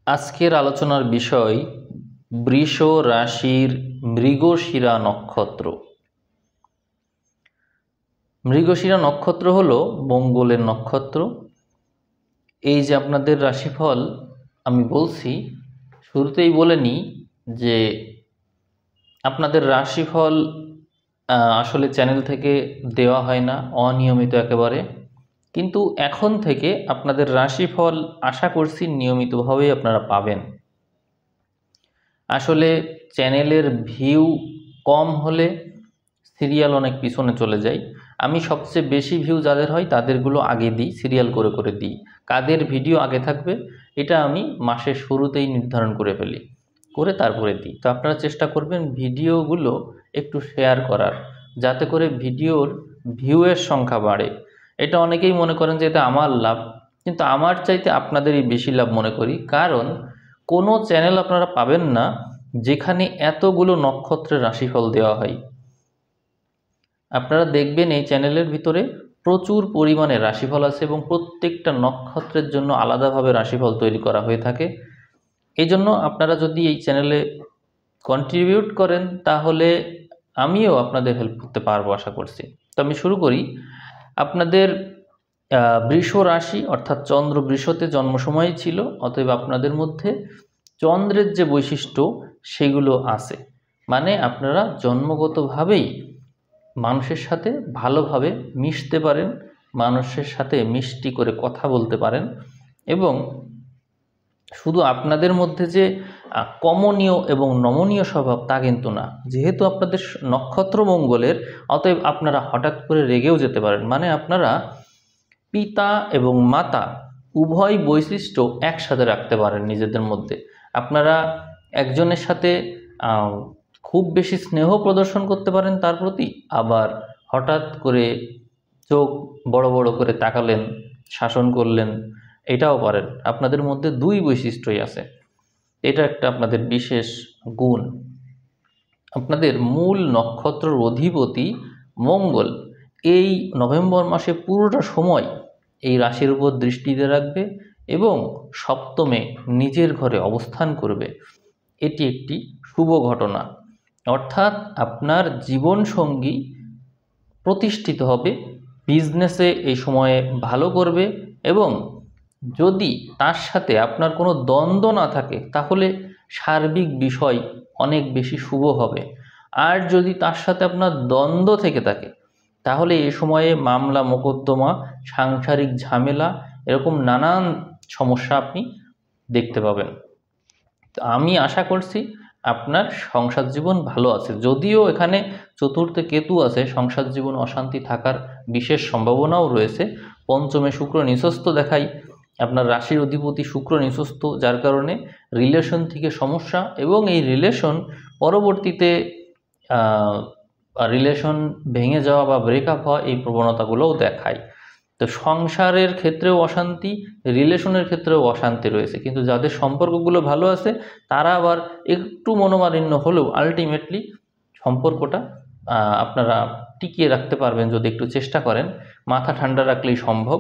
আজকের আলোচনার বিষয় বৃষ রাশির মৃগশিরা নক্ষত্র। মৃগশিরা নক্ষত্র হলো মঙ্গলের নক্ষত্র। এই যে আপনাদের রাশিফল আমি বলছি, শুরুতেই বলে নিই যে আপনাদের রাশিফল আসলে চ্যানেল থেকে দেওয়া হয় না, অনিয়মিত একেবারে। কিন্তু এখন থেকে আপনাদের রাশিফল আশা করছি নিয়মিতভাবেই আপনারা পাবেন। আসলে চ্যানেলের ভিউ কম হলে সিরিয়াল অনেক পিছনে চলে যায়। আমি সবচেয়ে বেশি ভিউ যাদের হয় তাদেরগুলো আগে দিই, সিরিয়াল করে করে দিই। কাদের ভিডিও আগে থাকবে এটা আমি মাসের শুরুতেই নির্ধারণ করে ফেলি, করে তারপরে দিই। তো আপনারা চেষ্টা করবেন ভিডিওগুলো একটু শেয়ার করার, যাতে করে ভিডিওর ভিউয়ের সংখ্যা বাড়ে। এটা অনেকেই মনে করেন যে এটা আমার লাভ, কিন্তু আমার চাইতে আপনাদেরই বেশি লাভ মনে করি। কারণ কোনো চ্যানেল আপনারা পাবেন না যেখানে এতগুলো নক্ষত্রের রাশিফল দেওয়া হয়। আপনারা দেখবেন এই চ্যানেলের ভিতরে প্রচুর পরিমাণে রাশিফল আছে এবং প্রত্যেকটা নক্ষত্রের জন্য আলাদাভাবে রাশিফল তৈরি করা হয়ে থাকে। এই জন্য আপনারা যদি এই চ্যানেলে কন্ট্রিবিউট করেন তাহলে আমিও আপনাদের হেল্প করতে পারবো আশা করছি। তো আমি শুরু করি। আপনাদের বৃষ রাশি অর্থাৎ চন্দ্র বৃষতে জন্ম সময় ছিল, অতএব আপনাদের মধ্যে চন্দ্রের যে বৈশিষ্ট্য সেগুলো আছে। মানে আপনারা জন্মগতভাবেই মানুষের সাথে ভালোভাবে মিশতে পারেন, মানুষের সাথে মিষ্টি করে কথা বলতে পারেন। এবং শুধু আপনাদের মধ্যে যে কমনীয় এবং নমনীয় স্বভাব তা কিন্তু না। যেহেতু আপনাদের নক্ষত্র মঙ্গলের, অতএব আপনারা হঠাৎ করে রেগেও যেতে পারেন। মানে আপনারা পিতা এবং মাতা উভয় বৈশিষ্ট্য একসাথে রাখতে পারেন নিজেদের মধ্যে। আপনারা একজনের সাথে খুব বেশি স্নেহ প্রদর্শন করতে পারেন তার প্রতি, আবার হঠাৎ করে চোখ বড় বড় করে তাকালেন, শাসন করলেন, এটাও পারেন। আপনাদের মধ্যে দুই বৈশিষ্ট্যই আছে, এটা একটা আপনাদের বিশেষ গুণ। আপনাদের মূল নক্ষত্রের অধিপতি মঙ্গল এই নভেম্বর মাসে পুরোটা সময় এই রাশির উপর দৃষ্টি দিয়ে রাখবে এবং সপ্তমে নিজের ঘরে অবস্থান করবে। এটি একটি শুভ ঘটনা, অর্থাৎ আপনার জীবনসঙ্গী প্রতিষ্ঠিত হবে, বিজনেসে এই সময়ে ভালো করবে। এবং যদি তার সাথে আপনার কোনো দ্বন্দ্ব না থাকে তাহলে সার্বিক বিষয় অনেক বেশি শুভ হবে। আর যদি তার সাথে আপনার দ্বন্দ্ব থেকে থাকে তাহলে এ সময়ে মামলা মোকদ্দমা, সাংসারিক ঝামেলা, এরকম নানান সমস্যা আপনি দেখতে পাবেন। তো আমি আশা করছি আপনার সংসার জীবন ভালো আছে। যদিও এখানে চতুর্থে কেতু আছে, সংসার জীবন অশান্তি থাকার বিশেষ সম্ভাবনাও রয়েছে। পঞ্চমে শুক্র নিঃস্ত দেখাই, আপনার রাশির অধিপতি শুক্র নিঃস্ত, যার কারণে রিলেশন থেকে সমস্যা এবং এই রিলেশন পরবর্তীতে রিলেশন ভেঙে যাওয়া বা ব্রেকআপ হওয়া, এই প্রবণতাগুলোও দেখায়। তো সংসারের ক্ষেত্রেও অশান্তি, রিলেশনের ক্ষেত্রেও অশান্তি রয়েছে। কিন্তু যাদের সম্পর্কগুলো ভালো আছে তারা আবার একটু মনোমালিন্য হলেও আলটিমেটলি সম্পর্কটা আপনারা টিকিয়ে রাখতে পারবেন যদি একটু চেষ্টা করেন। মাথা ঠান্ডা রাখলেই সম্ভব।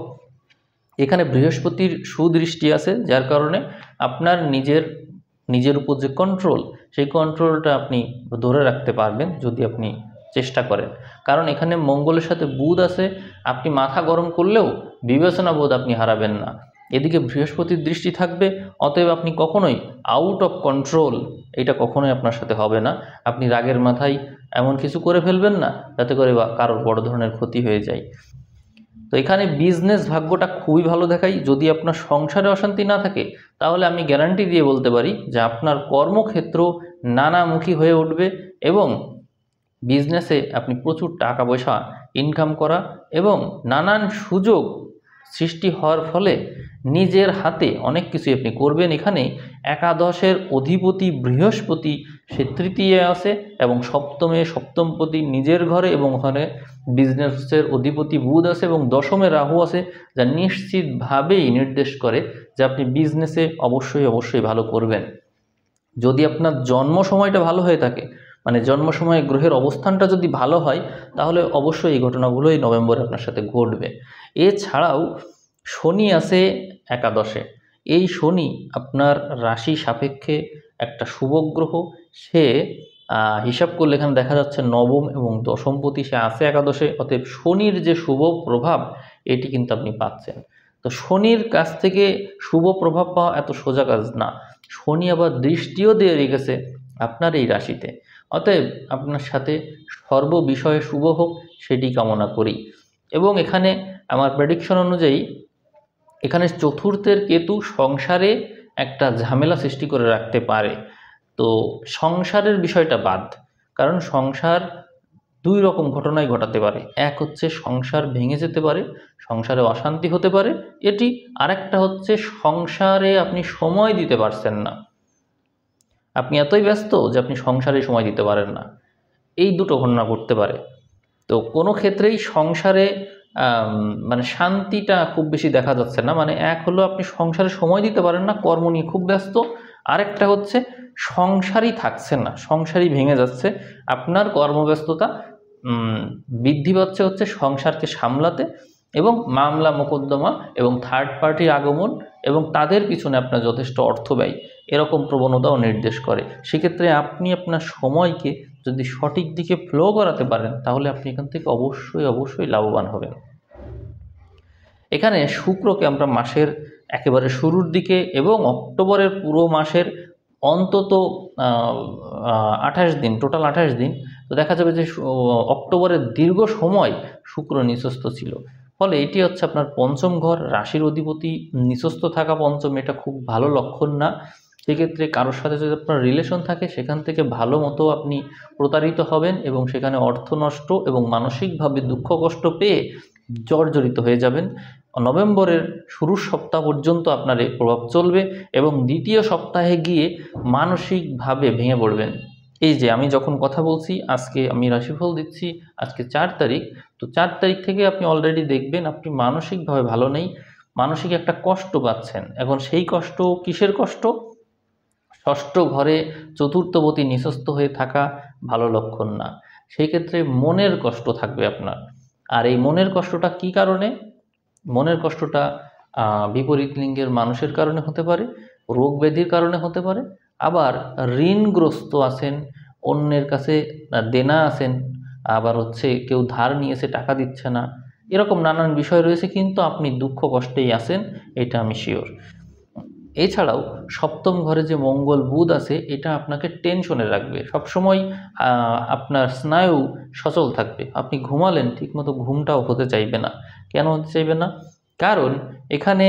এখানে বৃহস্পতির সুদৃষ্টি আছে, যার কারণে আপনার নিজের উপর যে কন্ট্রোল, সেই কন্ট্রোলটা আপনি ধরে রাখতে পারবেন যদি আপনি চেষ্টা করেন। কারণ এখানে মঙ্গলের সাথে বুধ আছে, আপনি মাথা গরম করলেও বিবেচনা বোধ আপনি হারাবেন না। এদিকে বৃহস্পতির দৃষ্টি থাকবে, অতএব আপনি কখনোই আউট অফ কন্ট্রোল, এটা কখনোই আপনার সাথে হবে না। আপনি রাগের মাথায় এমন কিছু করে ফেলবেন না যাতে করে কারোর বড় ধরনের ক্ষতি হয়ে যায়। তো এখানে বিজনেস ভাগ্যটা খুবই ভালো দেখাই। যদি আপনার সংসারে অশান্তি না থাকে তাহলে আমি গ্যারান্টি দিয়ে বলতে পারি যে আপনার কর্মক্ষেত্র নানামুখী হয়ে উঠবে এবং বিজনেসে আপনি প্রচুর টাকা পয়সা ইনকাম করা এবং নানান সুযোগ সৃষ্টি হওয়ার ফলে নিজের হাতে অনেক কিছু আপনি করবেন। এখানে একাদশের অধিপতি বৃহস্পতি সে তৃতীয় আছে এবং সপ্তমে সপ্তমপতি নিজের ঘরে, এবং ওখানে বিজনেসের অধিপতি বুধ আছে এবং দশমে রাহু আছে, যা নিশ্চিতভাবেই নির্দেশ করে যে আপনি বিজনেসে অবশ্যই ভালো করবেন। যদি আপনার জন্ম সময়টা ভালো হয়ে থাকে, মানে জন্ম সময়ে গ্রহের অবস্থানটা যদি ভালো হয়, তাহলে অবশ্যই এই ঘটনাগুলোই নভেম্বরে আপনার সাথে ঘটবে। এছাড়াও শনি আছে একাদশে, এই শনি আপনার রাশি সাপেক্ষে একটা শুভ গ্রহ। সে হিসাব করলে এখানে দেখা যাচ্ছে নবম এবং দশমপতি, সে আছে একাদশে। অতএব শনির যে শুভ প্রভাব এটি কিন্তু আপনি পাচ্ছেন। তো শনির কাছ থেকে শুভ প্রভাব পাওয়া এত সোজা কাজ না। শনি আবার দৃষ্টিও দিয়ে রেখেছে আপনার এই রাশিতে। অতএব আপনার সাথে সর্ব বিষয়ে শুভ হোক সেটি কামনা করি। এবং এখানে আমার প্রেডিকশন অনুযায়ী এখানে চতুর্থের কেতু সংসারে একটা ঝামেলা সৃষ্টি করে রাখতে পারে। তো সংসারের বিষয়টা বাদ, কারণ সংসার দুই রকম ঘটনাই ঘটাতে পারে। এক হচ্ছে সংসার ভেঙে যেতে পারে, সংসারে অশান্তি হতে পারে এটি। আরেকটা হচ্ছে সংসারে আপনি সময় দিতে পারছেন না, আপনি এতই ব্যস্ত যে আপনি সংসারে সময় দিতে পারেন না। এই দুটো ঘটনা ঘটতে পারে। তো কোনো ক্ষেত্রেই সংসারে মানে শান্তিটা খুব বেশি দেখা যাচ্ছে না। মানে এক হলো আপনি সংসারে সময় দিতে পারেন না, কর্ম নিয়ে খুব ব্যস্ত। আরেকটা হচ্ছে সংসারই থাকছে না, সংসারই ভেঙে যাচ্ছে। আপনার কর্মব্যস্ততা বৃদ্ধি পাচ্ছে হচ্ছে সংসারকে সামলাতে, এবং মামলা মোকদ্দমা এবং থার্ড পার্টির আগমন এবং তাদের পিছনে আপনার যথেষ্ট অর্থ ব্যয়, এরকম প্রবণতাও নির্দেশ করে। সেক্ষেত্রে আপনি আপনার সময়কে যদি সঠিক দিকে ফ্লো করাতে পারেন তাহলে আপনি এখান থেকে অবশ্যই অবশ্যই লাভবান হবেন। এখানে শুক্রকে আমরা মাসের একেবারে শুরুর দিকে এবং অক্টোবরের পুরো মাসের অন্তত 28 দিন, টোটাল 28 দিন, তো দেখা যাবে যে অক্টোবরের দীর্ঘ সময় শুক্র নিঃস্বস্থ ছিল। ফলে এটি হচ্ছে আপনার পঞ্চম ঘর, রাশির অধিপতি নিঃস্বস্থ থাকা পঞ্চম, এটা খুব ভালো লক্ষণ না। সেক্ষেত্রে কারোর সাথে যদি আপনার রিলেশন থাকে সেখান থেকে ভালো মতো আপনি প্রতারিত হবেন এবং সেখানে অর্থ নষ্ট এবং মানসিকভাবে দুঃখ কষ্ট পেয়ে জর্জরিত হয়ে যাবেন। নভেম্বরের শুরুর সপ্তাহ পর্যন্ত আপনার এই প্রভাব চলবে এবং দ্বিতীয় সপ্তাহে গিয়ে মানসিকভাবে ভেঙে পড়বেন। এই যে আমি যখন কথা বলছি, আজকে আমি রাশিফল দিচ্ছি, আজকে 4 তারিখ, তো 4 তারিখ থেকে আপনি অলরেডি দেখবেন আপনি মানসিকভাবে ভালো নেই, মানসিক একটা কষ্ট পাচ্ছেন। এখন সেই কষ্ট কিসের কষ্ট? ষষ্ঠ ঘরে চতুর্থপতি নিঃস্বস্থ হয়ে থাকা ভালো লক্ষণ না। সেই ক্ষেত্রে মনের কষ্ট থাকবে আপনার। আর এই মনের কষ্টটা কি কারণে? মনের কষ্টটা বিপরীত লিঙ্গের মানুষের কারণে হতে পারে, রোগ ব্যাধির কারণে হতে পারে, আবার ঋণগ্রস্ত আছেন, অন্যের কাছে দেনা আছেন, আবার হচ্ছে কেউ ধার নিয়েছে টাকা দিচ্ছে না, এরকম নানান বিষয় রয়েছে। কিন্তু আপনি দুঃখ কষ্টেই আছেন, এটা আমি শিওর। এছাড়াও সপ্তম ঘরে যে মঙ্গল বুধ আছে এটা আপনাকে টেনশনে রাখবে সবসময়। আপনার স্নায়ু সচল থাকবে, আপনি ঘুমালেন ঠিকমতো ঘুমটাও হতে চাইবে না। কেন হতে চাইবে না? কারণ এখানে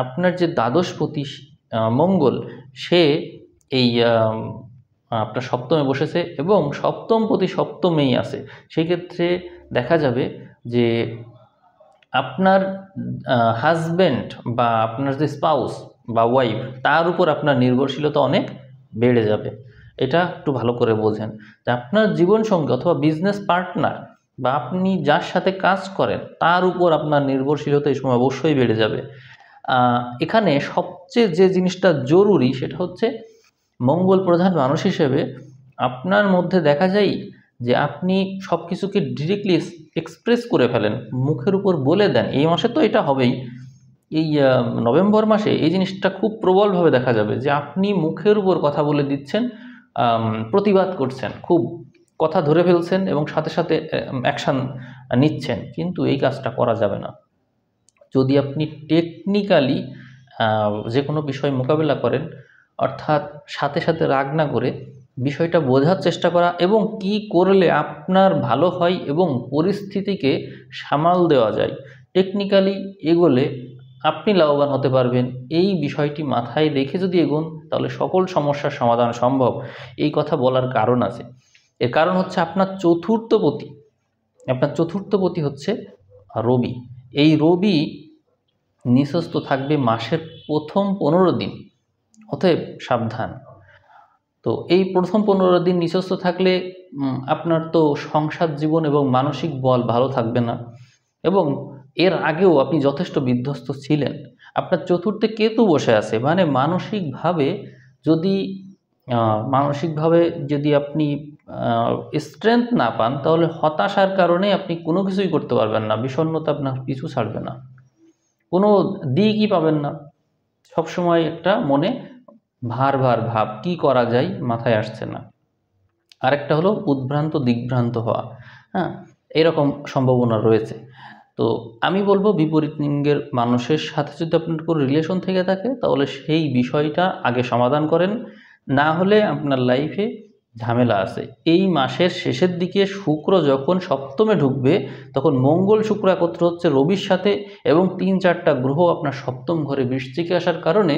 আপনার যে দ্বাদশপতি মঙ্গল, সে এই আপনার সপ্তমে বসেছে এবং সপ্তমপতি সপ্তমেই আছে। সেক্ষেত্রে দেখা যাবে যে আপনার হাজব্যান্ড বা আপনার যে স্পাউস বা ওয়াইফ, তার উপর আপনার নির্ভরশীলতা অনেক বেড়ে যাবে। এটা একটু ভালো করে বোঝেন যে আপনার জীবনসঙ্গী অথবা বিজনেস পার্টনার বা আপনি যার সাথে কাজ করেন তার উপর আপনার নির্ভরশীলতা এই সময় অবশ্যই বেড়ে যাবে। এখানে সবচেয়ে যে জিনিসটা জরুরি সেটা হচ্ছে মঙ্গল প্রধান মানুষ হিসেবে আপনার মধ্যে দেখা যায় যে আপনি সব কিছুকে ডিরেক্টলি এক্সপ্রেস করে ফেলেন, মুখের উপর বলে দেন। এই মাসে তো এটা হবেই, এই নভেম্বর মাসে এই জিনিসটা খুব প্রবলভাবে দেখা যাবে যে আপনি মুখের উপর কথা বলে দিচ্ছেন, প্রতিবাদ করছেন, খুব কথা ধরে ফেলছেন এবং সাথে সাথে অ্যাকশান নিচ্ছেন। কিন্তু এই কাজটা করা যাবে না। যদি আপনি টেকনিক্যালি যে কোনো বিষয় মোকাবেলা করেন, অর্থাৎ সাথে সাথে রাগ না করে বিষয়টা বোঝার চেষ্টা করা এবং কি করলে আপনার ভালো হয় এবং পরিস্থিতিকে সামাল দেওয়া যায়, টেকনিক্যালি এগোলে আপনি লাভবান হতে পারবেন। এই বিষয়টি মাথায় রেখে যদি এগোন তাহলে সকল সমস্যার সমাধান সম্ভব। এই কথা বলার কারণ আছে। এর কারণ হচ্ছে আপনার চতুর্থপতি হচ্ছে রবি। এই রবি নিঃস্বস্থ থাকবে মাসের প্রথম 15 দিন, অতএব সাবধান। তো এই প্রথম 15 দিন নিঃস্বস্থ থাকলে আপনার তো সংসার জীবন এবং মানসিক বল ভালো থাকবে না, এবং এর আগেও আপনি যথেষ্ট বিধ্বস্ত ছিলেন। আপনার চতুর্থে কেতু বসে আছে, মানে মানসিকভাবে যদি আপনি স্ট্রেংথ না পান তাহলে হতাশার কারণে আপনি কোনো কিছুই করতে পারবেন না, বিষণ্ণতা আপনার পিছু ছাড়বে না, কোনো দিকই পাবেন না, সবসময় একটা মনে ভার ভাব কি করা যায় মাথায় আসছে না। আরেকটা হলো উদ্ভ্রান্ত দিগ্ভ্রান্ত হওয়া, হ্যাঁ, এরকম সম্ভাবনা রয়েছে। তো আমি বলবো বিপরীত লিঙ্গের মানুষের সাথে যদি আপনার কোনো রিলেশন থেকে থাকে তাহলে সেই বিষয়টা আগে সমাধান করেন, না হলে আপনার লাইফে ঝামেলা আছে। এই মাসের শেষের দিকে শুক্র যখন সপ্তমে ঢুকবে তখন মঙ্গল শুক্র একত্র হচ্ছে রবির সাথে, এবং 3-4টা গ্রহ আপনার সপ্তম ঘরে বৃশ্চিকে আসার কারণে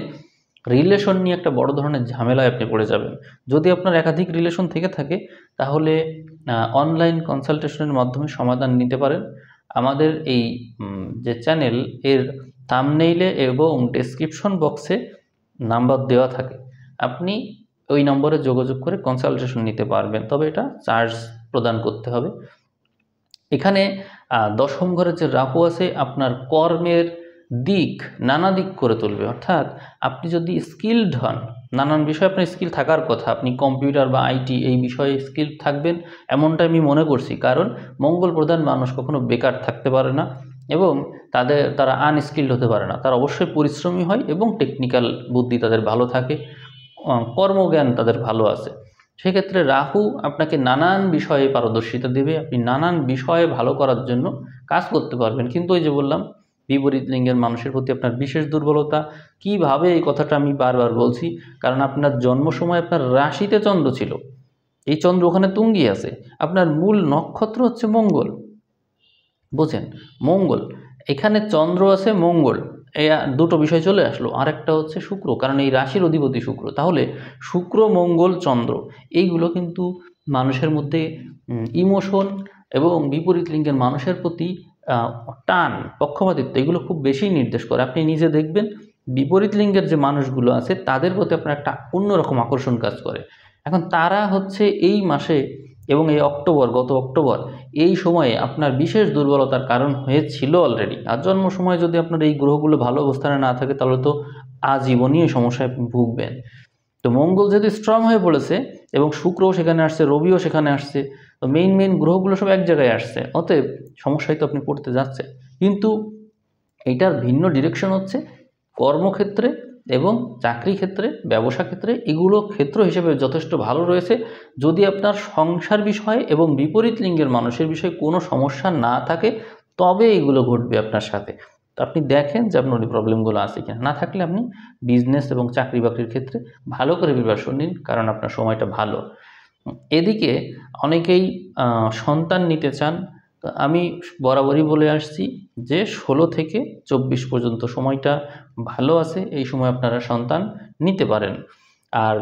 রিলেশন নিয়ে একটা বড় ধরনের ঝামেলায় আপনি পড়ে যাবেন। যদি আপনার একাধিক রিলেশন থেকে থাকে তাহলে অনলাইন কনসালটেশনের মাধ্যমে সমাধান নিতে পারেন। আমাদের এই যে চ্যানেল এর থাম্বনেইলে এবং ডেসক্রিপশন বক্সে নাম্বার দেওয়া থাকে, আপনি ওই নম্বরে যোগাযোগ করে কনসালটেশন নিতে পারবেন, তবে এটা চার্জ প্রদান করতে হবে। এখানে দশম ঘরে যে রাহু আছে আপনার কর্মের দিক নানা দিক করে তুলবে, অর্থাৎ আপনি যদি স্কিলড হন, নানান বিষয়ে আপনার স্কিল থাকার কথা, আপনি কম্পিউটার বা আইটি এই বিষয়ে স্কিল থাকবেন এমনটা আমি মনে করছি, কারণ মঙ্গল প্রধান মানুষ কখনো বেকার থাকতে পারে না এবং তারা আনস্কিলড হতে পারে না, তারা অবশ্যই পরিশ্রমী হয় এবং টেকনিক্যাল বুদ্ধি তাদের ভালো থাকে, কর্মজ্ঞান তাদের ভালো আছে। সেক্ষেত্রে রাহু আপনাকে নানান বিষয়ে পারদর্শিতা দেবে, আপনি নানান বিষয়ে ভালো করার জন্য কাজ করতে পারবেন। কিন্তু ওই যে বললাম বিপরীত লিঙ্গের মানুষের প্রতি আপনার বিশেষ দুর্বলতা। কিভাবে এই কথাটা আমি বারবার বলছি, কারণ আপনার জন্ম সময় আপনার রাশিতে চন্দ্র ছিল, এই চন্দ্র ওখানে তুঙ্গি আছে, আপনার মূল নক্ষত্র হচ্ছে মঙ্গল, বোঝেন, মঙ্গল, এখানে চন্দ্র আছে মঙ্গল, এই দুটো বিষয় চলে আসলো। আর একটা হচ্ছে শুক্র, কারণ এই রাশির অধিপতি শুক্র। তাহলে শুক্র মঙ্গল চন্দ্র এইগুলো কিন্তু মানুষের মধ্যে ইমোশন এবং বিপরীত লিঙ্গের মানুষের প্রতি টান, পক্ষপাতিত্ব এগুলো খুব বেশি নির্দেশ করে। আপনি নিজে দেখবেন বিপরীত লিঙ্গের যে মানুষগুলো আছে তাদের প্রতি আপনার একটা অন্যরকম আকর্ষণ কাজ করে। এখন তারা হচ্ছে এই মাসে এবং এই গত অক্টোবর এই সময়ে আপনার বিশেষ দুর্বলতার কারণ হয়েছিল অলরেডি। আর জন্ম সময় যদি আপনার এই গ্রহগুলো ভালো অবস্থানে না থাকে তাহলে তো আজীবনীয় সমস্যায় আপনি ভুগবেন। তো মঙ্গল যেহেতু স্ট্রং হয়ে পড়েছে এবং শুক্রও সেখানে আসছে, রবিও সেখানে আসছে, তো মেইন গ্রহগুলো সব এক জায়গায় আসছে, অতএব সমস্যায় তো আপনি পড়তে যাচ্ছে। কিন্তু এইটার ভিন্ন ডিরেকশন হচ্ছে কর্মক্ষেত্রে এবং চাকরি ক্ষেত্রে, ব্যবসা ক্ষেত্রে, এগুলো ক্ষেত্র হিসেবে যথেষ্ট ভালো রয়েছে। যদি আপনার সংসার বিষয়ে এবং বিপরীত লিঙ্গের মানুষের বিষয়ে কোনো সমস্যা না থাকে তবে এগুলো ঘটবে আপনার সাথে। তো আপনি দেখেন যে আপনার ওই প্রবলেমগুলো আছে কিনা, না থাকলে আপনি বিজনেস এবং চাকরি বাকরির ক্ষেত্রে ভালো করে প্রিপারেশন নিন, কারণ আপনার সময়টা ভালো। এদিকে অনেকেই সন্তান নিতে চান, তো আমি বরাবরই বলে আসছি যে 16 থেকে 24 পর্যন্ত সময়টা ভালো আছে, এই সময় আপনারা সন্তান নিতে পারেন। আর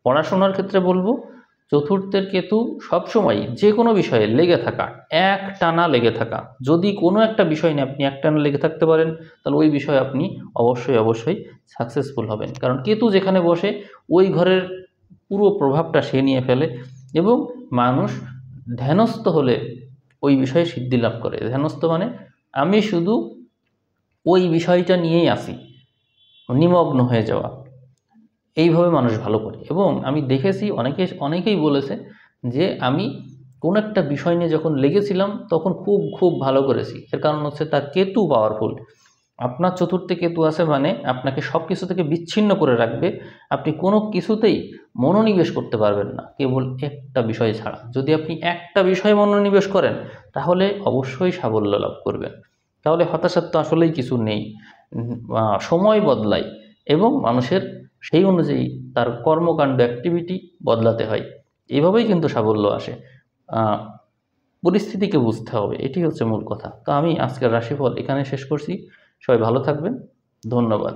পড়াশোনার ক্ষেত্রে বলবো চতুর্থের কেতু সবসময় যে কোনো বিষয়ে লেগে থাকা, এক টানা লেগে থাকা, যদি কোনো একটা বিষয় নিয়ে আপনি এক টানা লেগে থাকতে পারেন তাহলে ওই বিষয়ে আপনি অবশ্যই সাকসেসফুল হবেন, কারণ কেতু যেখানে বসে ওই ঘরের পুরো প্রভাবটা সে নিয়ে ফেলে এবং মানুষ ধ্যানস্থ হলে ওই বিষয়ে সিদ্ধি লাভ করে। ধ্যানস্থ মানে আমি শুধু ওই বিষয়টা নিয়েই আসি, নিমগ্ন হয়ে যাওয়া, এইভাবে মানুষ ভালো করে। এবং আমি দেখেছি অনেকেই বলেছে যে আমি কোনো একটা বিষয় নিয়ে যখন লেগেছিলাম তখন খুব ভালো করেছি, এর কারণ হচ্ছে তার কেতু পাওয়ারফুল। আপনার চতুর্থে কেতু আছে মানে আপনাকে সব কিছু থেকে বিচ্ছিন্ন করে রাখবে, আপনি কোনো কিছুতেই মনোনিবেশ করতে পারবেন না কেবল একটা বিষয় ছাড়া। যদি আপনি একটা বিষয়ে মনোনিবেশ করেন তাহলে অবশ্যই সাফল্য লাভ করবেন। তাহলে হতাশার তো আসলেই কিছু নেই, সময় বদলায় এবং মানুষের সেই অনুযায়ী তার কর্মকাণ্ড অ্যাক্টিভিটি বদলাতে হয়, এভাবেই কিন্তু সাফল্য আসে। পরিস্থিতিকে বুঝতে হবে, এটি হচ্ছে মূল কথা। তো আমি আজকের রাশিফল এখানে শেষ করছি। সবাই ভালো থাকবেন, ধন্যবাদ।